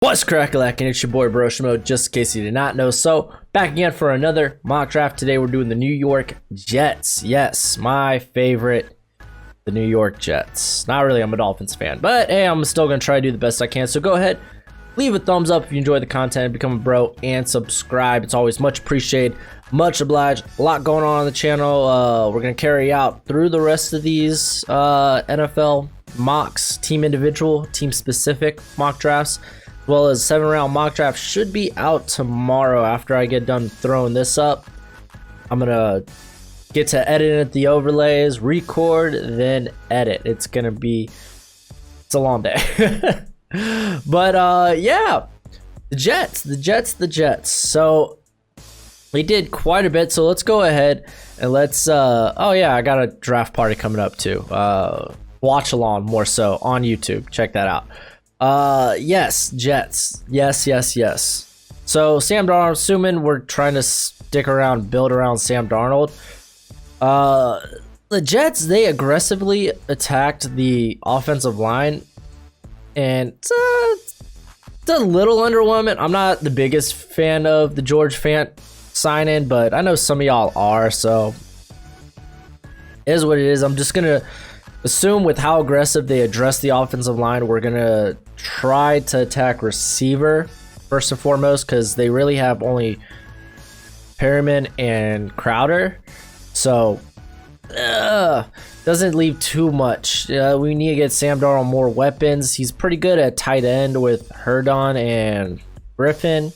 What's crack-a-lackin'? It's your boy Broshimo, just in case you did not know. So, back again for another mock draft. Today we're doing the New York Jets. Yes, my favorite, the New York Jets. Not really, I'm a Dolphins fan, but hey, I'm still going to try to do the best I can. So go ahead, leave a thumbs up if you enjoy the content, become a bro, and subscribe. It's always much appreciated, much obliged. A lot going on the channel. We're going to carry out through the rest of these NFL mocks, team individual, team specific mock drafts. Well as 7-round mock draft should be out tomorrow after I get done throwing this up. I'm gonna get to edit the overlays, record, then edit. It's a long day. But yeah, the Jets. So we did quite a bit, so let's go ahead and let's oh yeah, I got a draft party coming up too. Watch along more so on YouTube. Check that out. Yes, Jets. Yes. So Sam Darnold, I'm assuming we're trying to stick around, build around Sam Darnold. The Jets, they aggressively attacked the offensive line, and it's a little underwhelming. I'm not the biggest fan of the George Fant sign-in, but I know some of y'all are, so it is what it is. I'm just gonna assume with how aggressive they address the offensive line, we're gonna try to attack receiver first and foremost, because they really have only Perriman and Crowder, so doesn't leave too much. We need to get Sam Darnold more weapons. He's pretty good at tight end with Herdon and Griffin.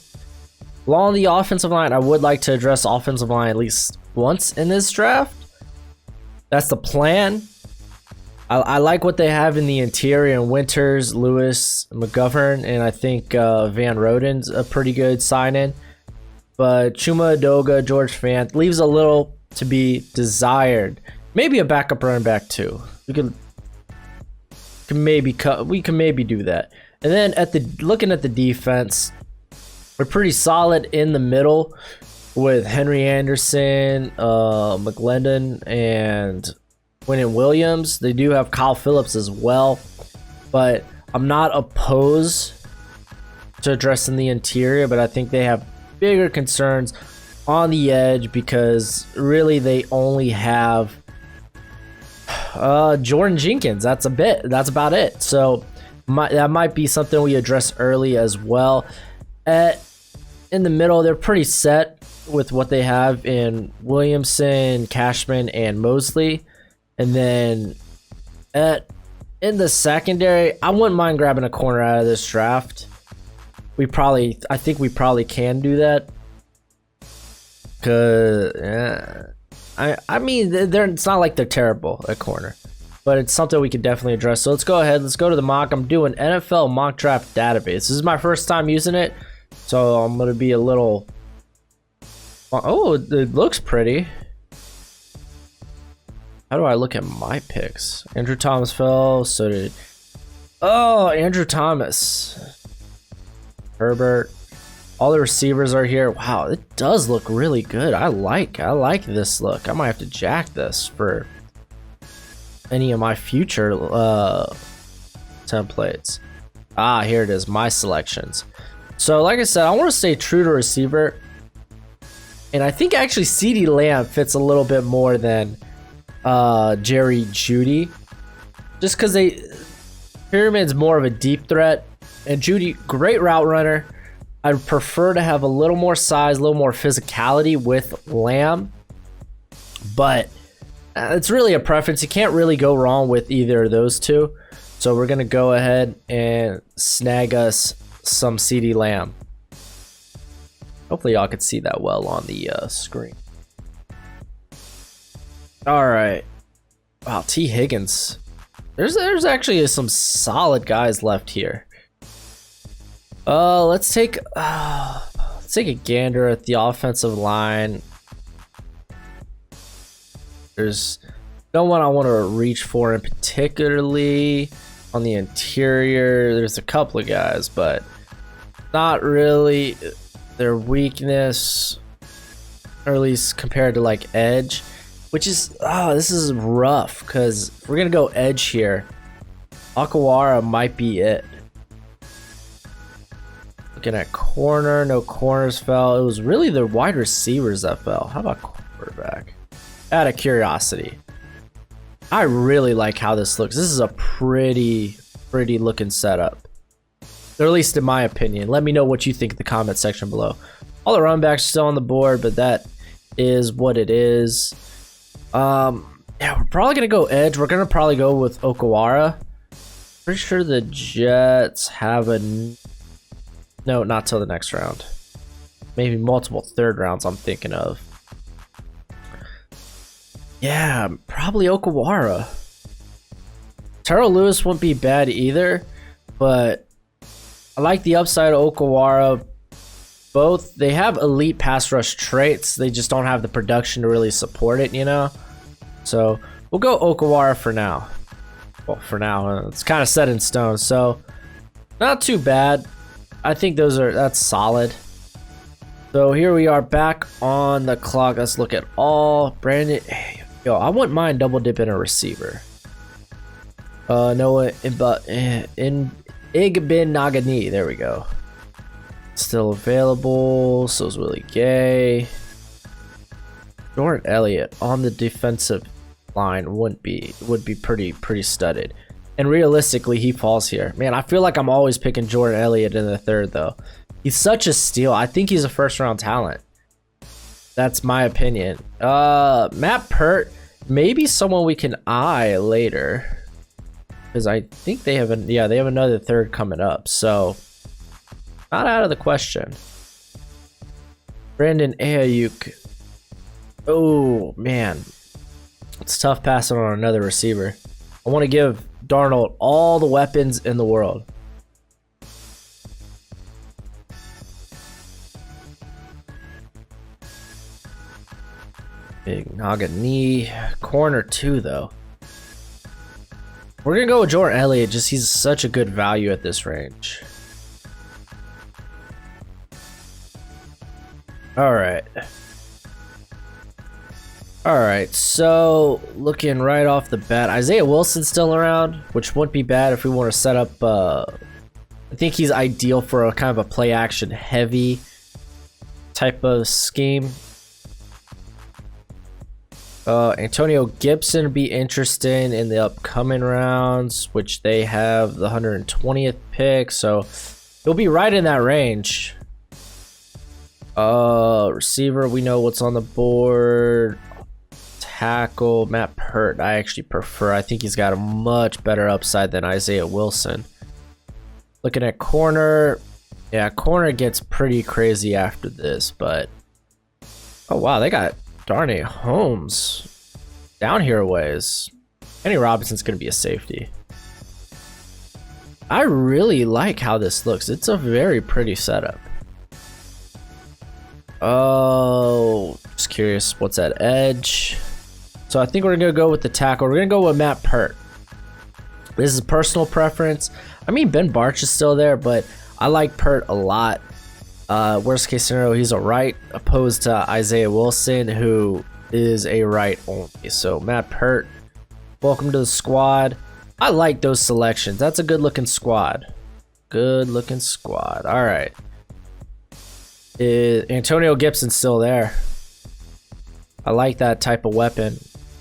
Along the offensive line, I would like to address offensive line at least once in this draft. That's the plan. I like what they have in the interior, and Winters, Lewis, McGovern, and I think Van Roden's a pretty good sign-in. But Chuma Edoga, George Fant leaves a little to be desired. Maybe a backup running back too. We can maybe do that. And then looking at the defense, we're pretty solid in the middle with Henry Anderson, McLendon, and Quinnen Williams. They do have Kyle Phillips as well, but I'm not opposed to addressing the interior, but I think they have bigger concerns on the edge because really they only have Jordan Jenkins. That's about it. So that might be something we address early as well. In the middle, they're pretty set with what they have in Williamson, Cashman, and Mosley. And then in the secondary, I wouldn't mind grabbing a corner out of this draft. I think we probably can do that. I mean, it's not like they're terrible at corner, but it's something we could definitely address. So let's go ahead. Let's go to the mock. I'm doing NFL mock draft database. This is my first time using it, so I'm gonna be a little. Oh, it looks pretty. How do I look at my picks? Andrew Thomas fell, so did... Oh, Andrew Thomas. Herbert. All the receivers are here. Wow, it does look really good. I like this look. I might have to jack this for any of my future templates. Ah, here it is, my selections. So like I said, I want to stay true to receiver. And I think actually CeeDee Lamb fits a little bit more than Jerry Jeudy, just because Pyramid's more of a deep threat, and Jeudy, great route runner. I'd prefer to have a little more size, a little more physicality with Lamb, but it's really a preference. You can't really go wrong with either of those two, so we're gonna go ahead and snag us some CeeDee Lamb. Hopefully y'all could see that well on the screen. All right. Wow, T. Higgins. There's actually some solid guys left here. Let's take a gander at the offensive line. There's no one I want to reach for in particularly. On the interior, there's a couple of guys, but not really their weakness, or at least compared to like edge. Which is, this is rough because we're going to go edge here. Akawara might be it. Looking at corner, no corners fell. It was really the wide receivers that fell. How about quarterback? Out of curiosity, I really like how this looks. This is a pretty looking setup, or at least in my opinion. Let me know what you think in the comment section below. All the running backs still on the board, but that is what it is. Yeah, we're probably gonna go edge. We're gonna probably go with Okawara. Pretty sure the Jets have a no, not till the next round. Maybe multiple third rounds I'm thinking of. Yeah, probably Okawara. Terrell Lewis wouldn't be bad either, but I like the upside of Okawara. Both, they have elite pass rush traits. They just don't have the production to really support it, you know? So we'll go Okawara for now. Well, for now, it's kind of set in stone. So not too bad. I think that's solid. So here we are back on the clock. Let's look at all. Brandon, yo, I wouldn't mind double dipping a receiver. Noah in Igbin Nagani. There we go. Still available. So is Willie Gay. Jordan Elliott on the defensive line would be pretty studded. And realistically, he falls here. Man, I feel like I'm always picking Jordan Elliott in the third, though. He's such a steal. I think he's a first-round talent. That's my opinion. Matt Pert, maybe someone we can eye later. Because I think they have they have another third coming up. So, not out of the question. Brandon Ayuk. Oh, man. It's tough passing on another receiver. I want to give Darnold all the weapons in the world. Big Naga knee. Corner 2, though. We're going to go with Jordan Elliott. Just he's such a good value at this range. Alright. Alright, so looking right off the bat, Isaiah Wilson's still around, which wouldn't be bad if we want to set up, I think he's ideal for a kind of a play action heavy type of scheme. Antonio Gibson would be interesting in the upcoming rounds, which they have the 120th pick, so he'll be right in that range. Receiver, we know what's on the board. Tackle, Matt Pert, I actually prefer. I think he's got a much better upside than Isaiah Wilson. Looking at corner, yeah, corner gets pretty crazy after this, but oh wow, they got Darnay Holmes down here a ways. Kenny Robinson's gonna be a safety. I really like how this looks. It's a very pretty setup. Oh, just curious, what's that edge? So I think we're gonna go with the tackle. We're gonna go with Matt Pert. This is a personal preference. I mean, Ben Barch is still there, but I like Pert a lot. Worst case scenario, he's a right, opposed to Isaiah Wilson, who is a right only. So Matt Pert, welcome to the squad. I like those selections. That's a good looking squad. Good looking squad. All right. Antonio Gibson's still there. I like that type of weapon.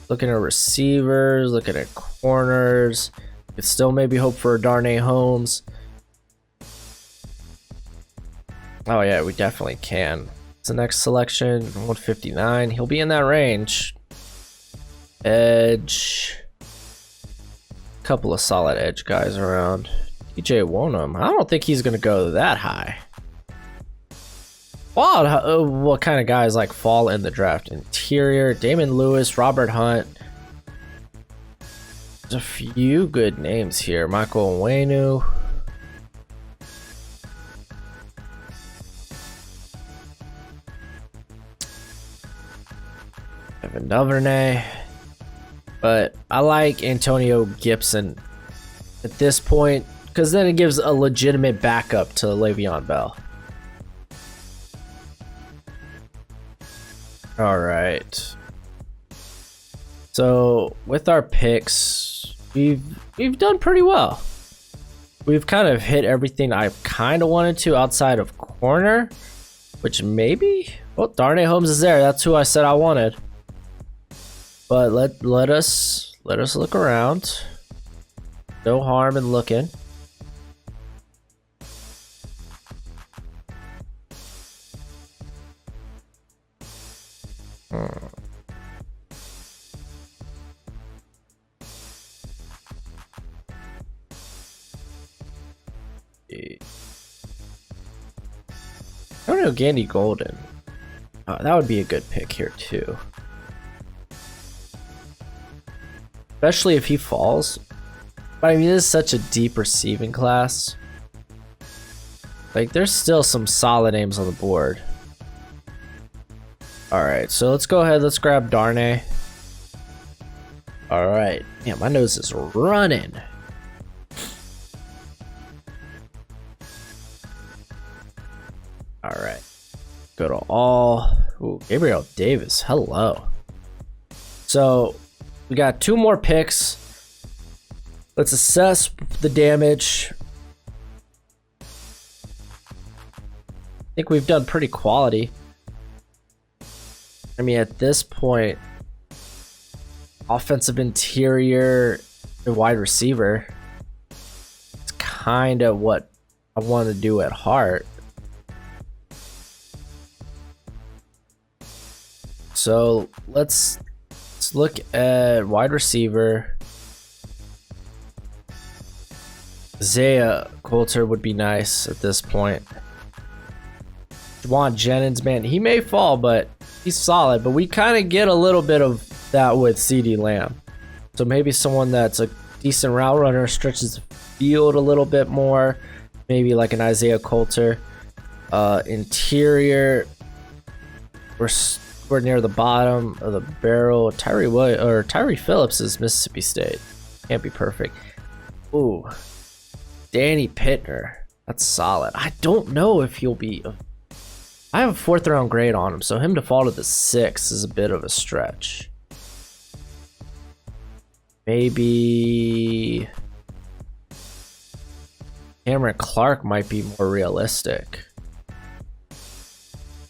Looking at receivers, looking at corners. Could still maybe hope for a Darnay Holmes. Oh yeah, we definitely can. It's the next selection, 159. He'll be in that range. Edge. Couple of solid edge guys around. TJ Wonham. I don't think he's gonna go that high. Wow, what kind of guys like fall in the draft? Interior, Damon Lewis, Robert Hunt. There's a few good names here. Michael Onwenu. Evan Duvernay. But I like Antonio Gibson at this point, because then it gives a legitimate backup to Le'Veon Bell. All right. So with our picks, we've done pretty well. we've kind of hit everything I kind of wanted to outside of corner, which maybe. Oh, Darnay Holmes is there. That's who I said I wanted. But let us look around. No harm in looking. I don't know, Gandy Golden. That would be a good pick here too. Especially if he falls. But I mean, this is such a deep receiving class. Like, there's still some solid names on the board. Alright, so let's go ahead. Let's grab Darnay. Alright. Man, my nose is running. Alright. Go to all. Ooh, Gabriel Davis. Hello. So, we got 2 more picks. Let's assess the damage. I think we've done pretty quality. I mean, at this point, offensive interior and wide receiver, it's kind of what I want to do at heart. So let's look at wide receiver. Isaiah Coulter would be nice at this point. Juwan Jennings, man, he may fall, but he's solid. But we kind of get a little bit of that with CeeDee Lamb. So maybe someone that's a decent route runner, stretches the field a little bit more. Maybe like an Isaiah Coulter. Interior, we're near the bottom of the barrel. Tyree Phillips is Mississippi State. Can't be perfect. Ooh, Danny Pittner. That's solid. I don't know if he'll be. I have a 4th round grade on him, so him to fall to the 6th is a bit of a stretch. Maybe Cameron Clark might be more realistic.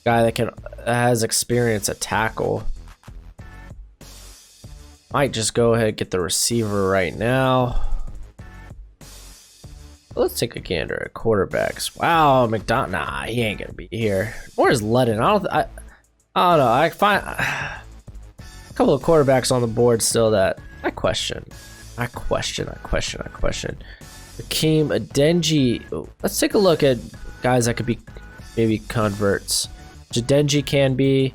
Guy that has experience at tackle. Might just go ahead and get the receiver right now. Let's take a gander at quarterbacks. Wow, McDonald. Nah, he ain't gonna be here. Where's Ludden? I don't know. I find a couple of quarterbacks on the board still that I question. Hakeem Adeniji. Oh, let's take a look at guys that could be maybe converts. Jadenji can be.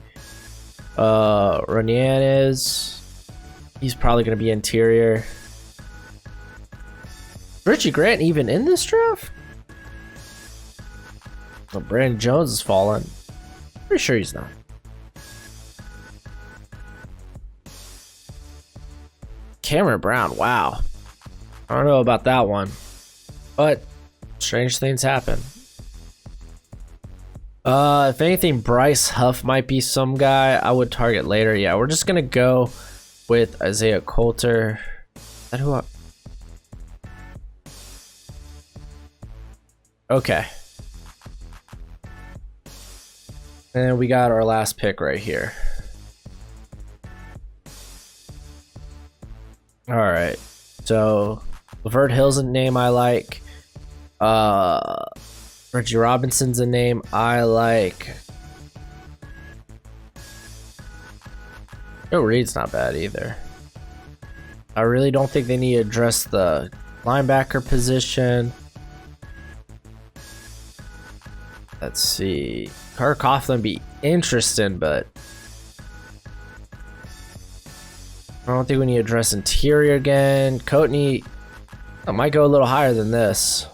Ronianez. He's probably gonna be interior. Richie Grant even in this draft? Oh, Brandon Jones has fallen. Pretty sure he's not. Cameron Brown, wow. I don't know about that one. But strange things happen. If anything, Bryce Huff might be some guy I would target later. Yeah, we're just gonna go with Isaiah Coulter. Is that who Okay. And we got our last pick right here. Alright. So, Lavert Hill's a name I like. Reggie Robinson's a name I like. Joe Reed's not bad either. I really don't think they need to address the linebacker position. Let's see. Carter Coughlin be interesting, but I don't think we need to address interior again. Coatney, I might go a little higher than this.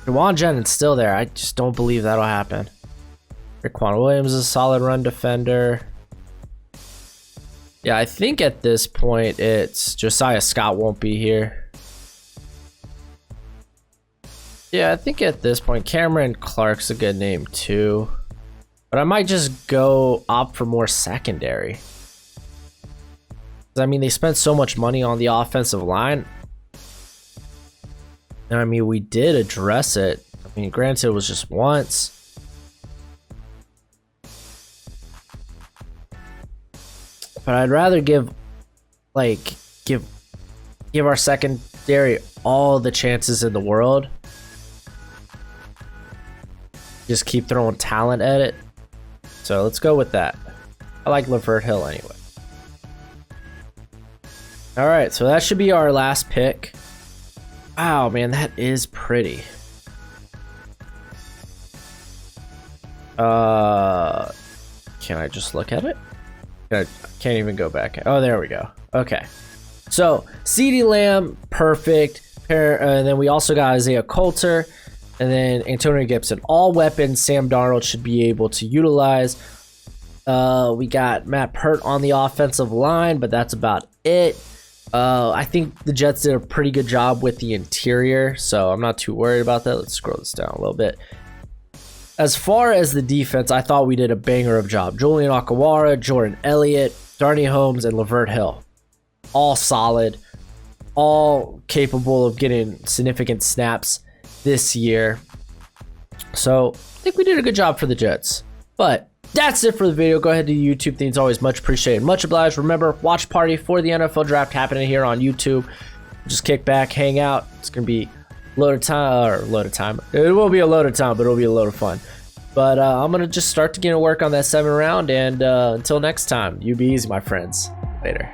Juwan Jennings still there. I just don't believe that'll happen. Raekwon Williams is a solid run defender. Yeah, I think at this point it's Josiah Scott won't be here. Yeah, I think at this point Cameron Clark's a good name too. But I might just go opt for more secondary. I mean, they spent so much money on the offensive line. And I mean, we did address it. I mean, granted, it was just once. But I'd rather give our secondary all the chances in the world. Just keep throwing talent at it. So let's go with that. I like Lavert Hill anyway. All right, so that should be our last pick. Wow, man, that is pretty. Can I just look at it? I can't even go back. Oh, there we go. Okay. So, CeeDee Lamb, perfect. And then we also got Isaiah Coulter. And then Antonio Gibson. All weapons Sam Darnold should be able to utilize. We got Matt Pert on the offensive line, but that's about it. I think the Jets did a pretty good job with the interior, so I'm not too worried about that. Let's scroll this down a little bit. As far as the defense, I thought we did a banger of job. Julian Okwara, Jordan Elliott, Darnay Holmes, and Lavert Hill. All solid. All capable of getting significant snaps this year. So, I think we did a good job for the Jets. But that's it for the video. Go ahead to YouTube. Things always much appreciated. Much obliged. Remember, watch party for the NFL draft happening here on YouTube. Just kick back, hang out. It's going to be load of time. It will be a load of time, but it'll be a load of fun. But I'm going to just start to get to work on that 7th round. And until next time, you be easy, my friends. Later.